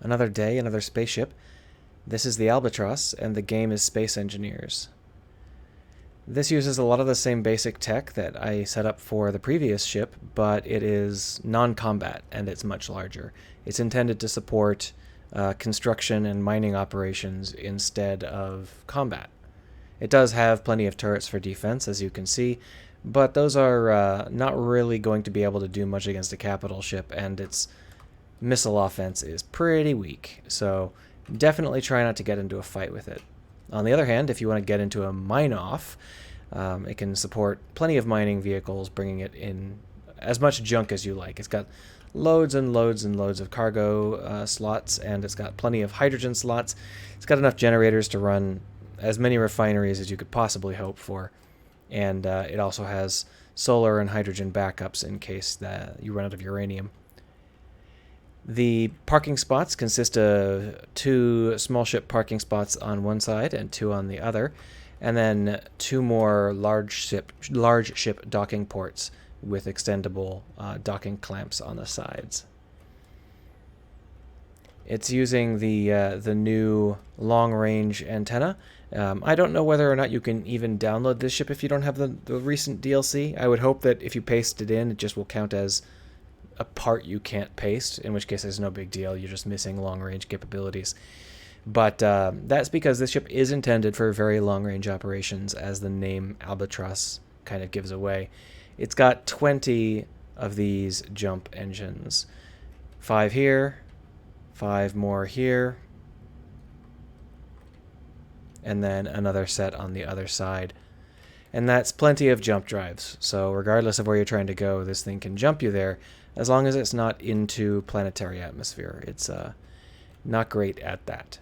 Another day, another spaceship. This is the Albatross, and the game is Space Engineers. This uses a lot of the same basic tech that I set up for the previous ship, but it is non-combat, and it's much larger. It's intended to support construction and mining operations instead of combat. It does have plenty of turrets for defense, as you can see, but those are not really going to be able to do much against a capital ship, and its missile offense is pretty weak, so definitely try not to get into a fight with it. On the other hand, if you want to get into a mine-off, it can support plenty of mining vehicles, bringing it in as much junk as you like. It's got loads and loads and loads of cargo slots, and it's got plenty of hydrogen slots. It's got enough generators to run as many refineries as you could possibly hope for, and it also has solar and hydrogen backups in case that you run out of uranium. The parking spots consist of 2 small ship parking spots on one side and 2 on the other, and then 2 more large ship docking ports with extendable docking clamps on the sides. It's using the new long-range antenna. I don't know whether or not you can even download this ship if you don't have the recent DLC. I would hope that if you paste it in, it just will count as a part you can't paste, in which case there's no big deal. You're just missing long-range capabilities. But that's because this ship is intended for very long-range operations, as the name Albatross kind of gives away. It's got 20 of these jump engines. 5 here, 5 more here, and then another set on the other side. And that's plenty of jump drives. So regardless of where you're trying to go, this thing can jump you there, as long as it's not into planetary atmosphere. It's not great at that.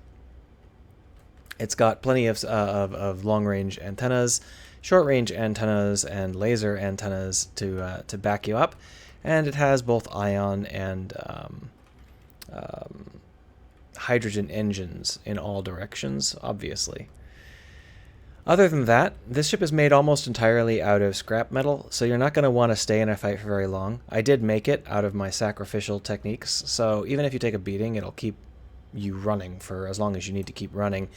It's got plenty of long-range antennas, short-range antennas, and laser antennas to back you up, and it has both ion and hydrogen engines in all directions, obviously. Other than that, this ship is made almost entirely out of scrap metal, so you're not going to want to stay in a fight for very long. I did make it out of my sacrificial techniques, so even if you take a beating, it'll keep you running for as long as you need to keep running,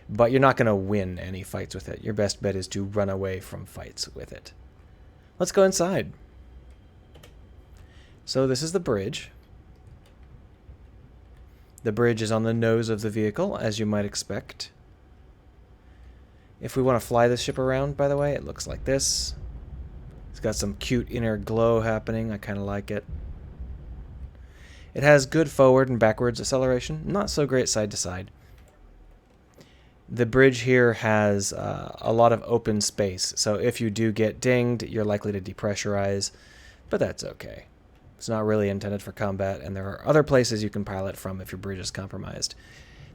but you're not going to win any fights with it. Your best bet is to run away from fights with it. Let's go inside. So this is the bridge. The bridge is on the nose of the vehicle, as you might expect. If we want to fly this ship around, by the way, it looks like this. It's got some cute inner glow happening. I kind of like it. It has good forward and backwards acceleration, not so great side to side. The bridge here has a lot of open space, so if you do get dinged, you're likely to depressurize, but that's okay. It's not really intended for combat, and there are other places you can pilot from if your bridge is compromised.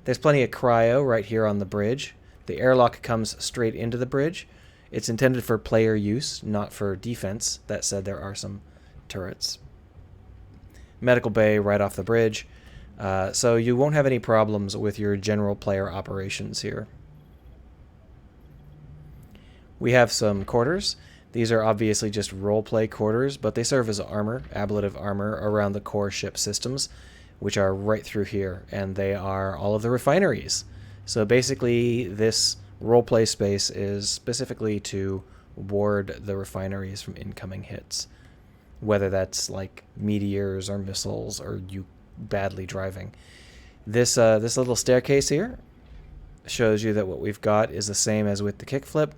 There's plenty of cryo right here on the bridge. The airlock comes straight into the bridge. It's intended for player use, not for defense. That said, there are some turrets. Medical bay right off the bridge. So you won't have any problems with your general player operations here. We have some quarters. These are obviously just roleplay quarters, but they serve as armor, ablative armor, around the core ship systems, which are right through here, and they are all of the refineries. So basically, this roleplay space is specifically to ward the refineries from incoming hits, whether that's like meteors or missiles or you badly driving. This little staircase here shows you that what we've got is the same as with the kickflip.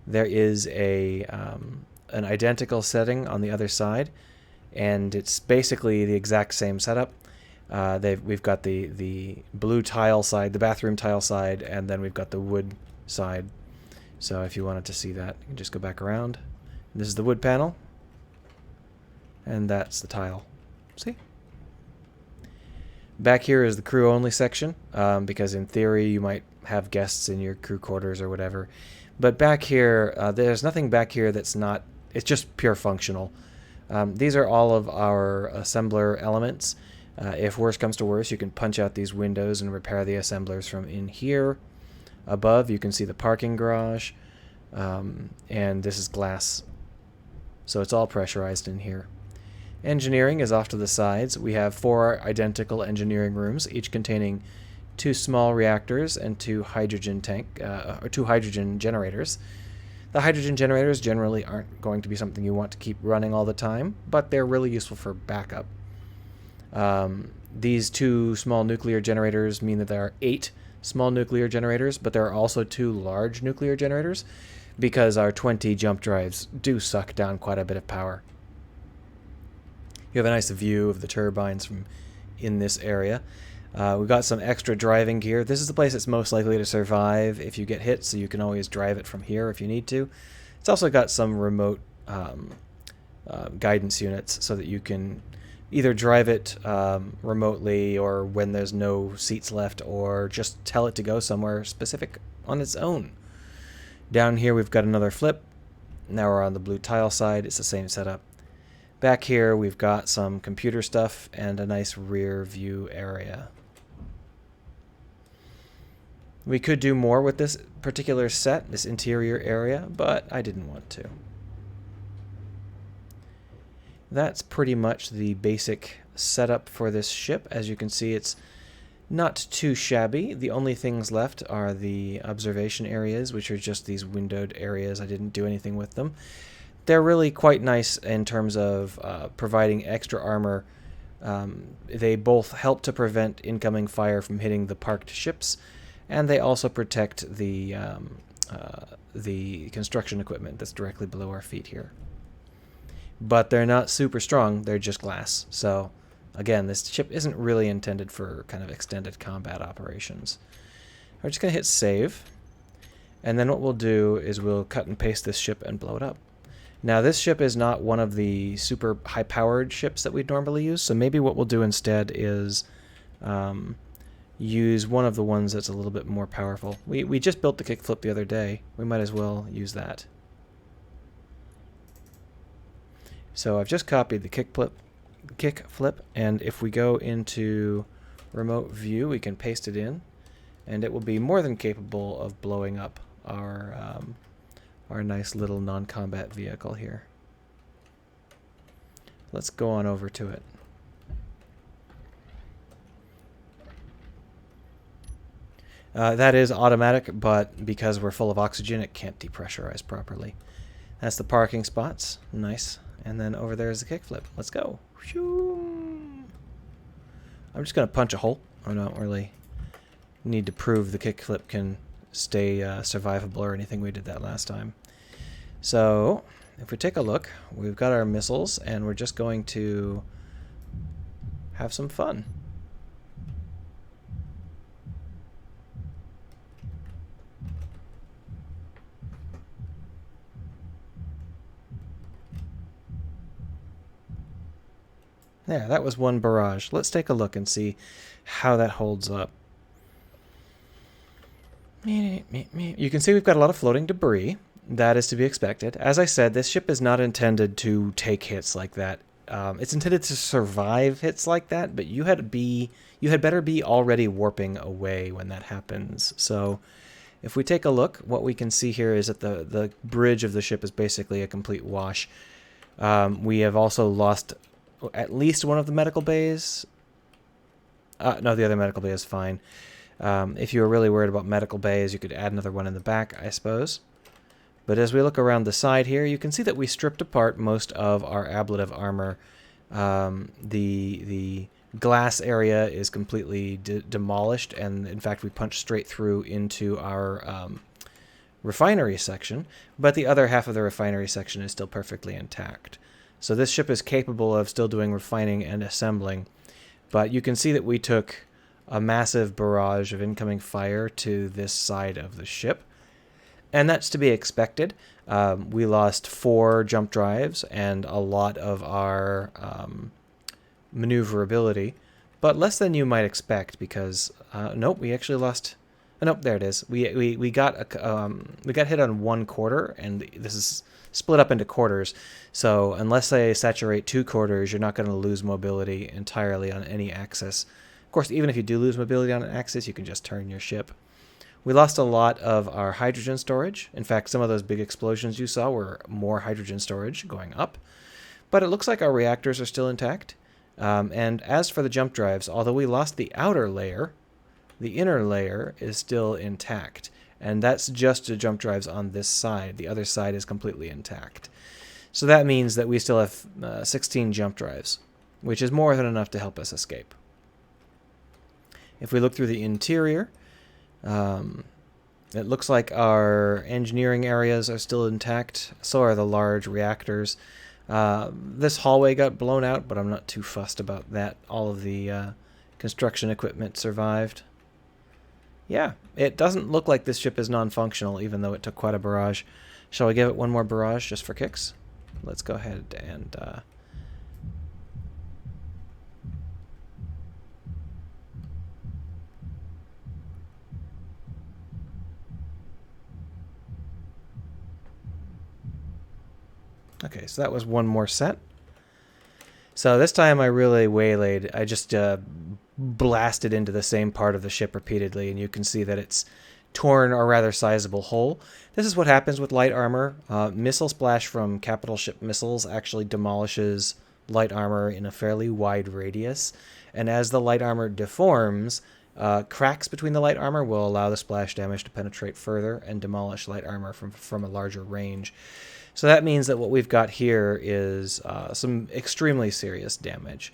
There is an identical setting on the other side, and it's basically the exact same setup. We've got the blue tile side, the bathroom tile side, and then we've got the wood side. So if you wanted to see that, you can just go back around. This is the wood panel, and that's the tile. See? Back here is the crew only section, because in theory you might have guests in your crew quarters or whatever. But back here, there's nothing back here that's not, it's just pure functional. These are all of our assembler elements. If worse comes to worse, you can punch out these windows and repair the assemblers from in here. Above, you can see the parking garage, and this is glass. So it's all pressurized in here. Engineering is off to the sides. We have 4 identical engineering rooms, each containing 2 small reactors and 2 hydrogen or 2 hydrogen generators. The hydrogen generators generally aren't going to be something you want to keep running all the time, but they're really useful for backup. These 2 small nuclear generators mean that there are 8 small nuclear generators, but there are also 2 large nuclear generators because our 20 jump drives do suck down quite a bit of power. You have a nice view of the turbines from in this area. We've got some extra driving gear. This is the place that's most likely to survive if you get hit, so you can always drive it from here if you need to. It's also got some remote guidance units so that you can either drive it remotely or when there's no seats left, or just tell it to go somewhere specific on its own. Down here we've got another flip. Now we're on the blue tile side. It's the same setup. Back here we've got some computer stuff and a nice rear view area. We could do more with this particular set, this interior area, but I didn't want to. That's pretty much the basic setup for this ship. As you can see, it's not too shabby. The only things left are the observation areas, which are just these windowed areas. I didn't do anything with them. They're really quite nice in terms of providing extra armor. They both help to prevent incoming fire from hitting the parked ships, and they also protect the construction equipment that's directly below our feet here. But they're not super strong, they're just glass. So again, this ship isn't really intended for kind of extended combat operations. We're just going to hit save, and then what we'll do is we'll cut and paste this ship and blow it up. Now this ship is not one of the super high-powered ships that we'd normally use, so maybe what we'll do instead is use one of the ones that's a little bit more powerful. We just built the kickflip the other day. We might as well use that. So I've just copied the kickflip, and if we go into remote view, we can paste it in, and it will be more than capable of blowing up our nice little non-combat vehicle here. Let's go on over to it. That is automatic, but because we're full of oxygen, it can't depressurize properly. That's the parking spots. Nice. And then over there is the kickflip. Let's go. I'm just going to punch a hole. I don't really need to prove the kickflip can stay survivable or anything. We did that last time. So if we take a look, we've got our missiles, and we're just going to have some fun. There, that was one barrage. Let's take a look and see how that holds up. You can see we've got a lot of floating debris. That is to be expected. As I said, this ship is not intended to take hits like that. It's intended to survive hits like that, but you had better be already warping away when that happens. So if we take a look, what we can see here is that the bridge of the ship is basically a complete wash. We have also lost at least one of the medical bays. No, the other medical bay is fine. If you were really worried about medical bays, you could add another one in the back, I suppose. But as we look around the side here, you can see that we stripped apart most of our ablative armor. The glass area is completely demolished, and in fact we punched straight through into our refinery section, but the other half of the refinery section is still perfectly intact. So this ship is capable of still doing refining and assembling, but you can see that we took a massive barrage of incoming fire to this side of the ship, and that's to be expected. We lost 4 jump drives and a lot of our maneuverability, but less than you might expect because nope, we actually lost. Oh, nope, there it is. We got hit on 1 quarter, and this is split up into quarters. So unless they saturate 2 quarters, you're not going to lose mobility entirely on any axis. Of course, even if you do lose mobility on an axis, you can just turn your ship. We lost a lot of our hydrogen storage. In fact, some of those big explosions you saw were more hydrogen storage going up. But it looks like our reactors are still intact. And as for the jump drives, although we lost the outer layer, the inner layer is still intact. And that's just the jump drives on this side. The other side is completely intact. So that means that we still have 16 jump drives, which is more than enough to help us escape. If we look through the interior, it looks like our engineering areas are still intact. So are the large reactors. This hallway got blown out, but I'm not too fussed about that. All of the construction equipment survived. Yeah, it doesn't look like this ship is non-functional, even though it took quite a barrage. Shall we give it one more barrage just for kicks? Let's go ahead and... Okay, so that was one more set. So this time I really waylaid. I just blasted into the same part of the ship repeatedly, and you can see that it's torn a rather sizable hole. This is what happens with light armor. Missile splash from capital ship missiles actually demolishes light armor in a fairly wide radius, and as the light armor deforms, cracks between the light armor will allow the splash damage to penetrate further and demolish light armor from a larger range. So that means that what we've got here is some extremely serious damage,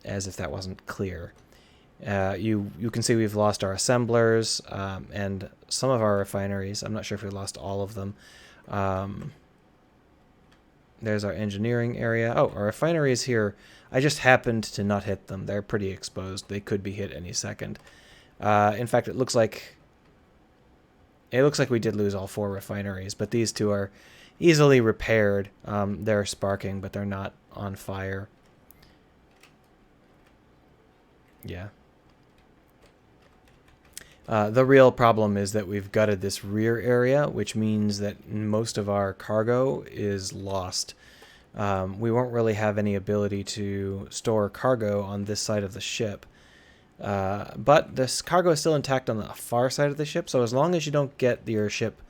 as if that wasn't clear. You can see we've lost our assemblers and some of our refineries. I'm not sure if we lost all of them. There's our engineering area. Oh, our refineries here. I just happened to not hit them. They're pretty exposed. They could be hit any second. In fact, it looks like we did lose all 4 refineries, but these 2 are easily repaired. They're sparking, but they're not on fire. Yeah. The real problem is that we've gutted this rear area, which means that most of our cargo is lost. We won't really have any ability to store cargo on this side of the ship. But this cargo is still intact on the far side of the ship, so as long as you don't get your ship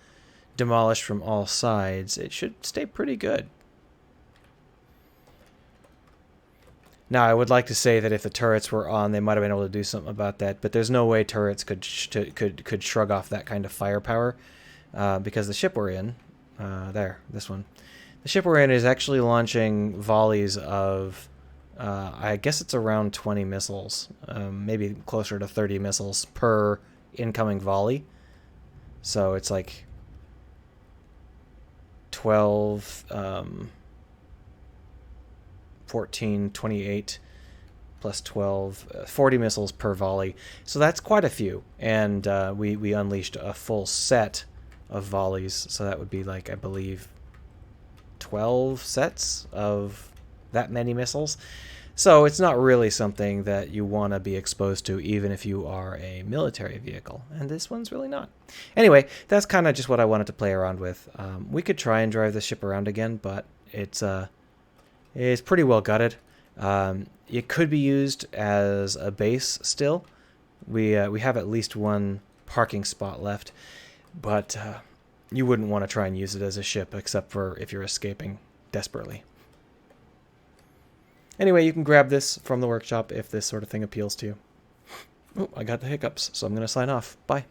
demolished from all sides, it should stay pretty good. Now, I would like to say that if the turrets were on, they might have been able to do something about that, but there's no way turrets could shrug off that kind of firepower, because the ship we're in, this one, the ship we're in is actually launching volleys of, I guess it's around 20 missiles, maybe closer to 30 missiles per incoming volley. So it's like 12, 14, 28, plus 12, 40 missiles per volley. So that's quite a few. And we unleashed a full set of volleys. So that would be like, I believe, 12 sets of that many missiles. So it's not really something that you want to be exposed to, even if you are a military vehicle. And this one's really not. Anyway, that's kind of just what I wanted to play around with. We could try and drive the ship around again, but it's pretty well gutted. It could be used as a base still. We have at least one parking spot left, but you wouldn't want to try and use it as a ship, except for if you're escaping desperately. Anyway, you can grab this from the workshop if this sort of thing appeals to you. Oh, I got the hiccups, so I'm going to sign off. Bye.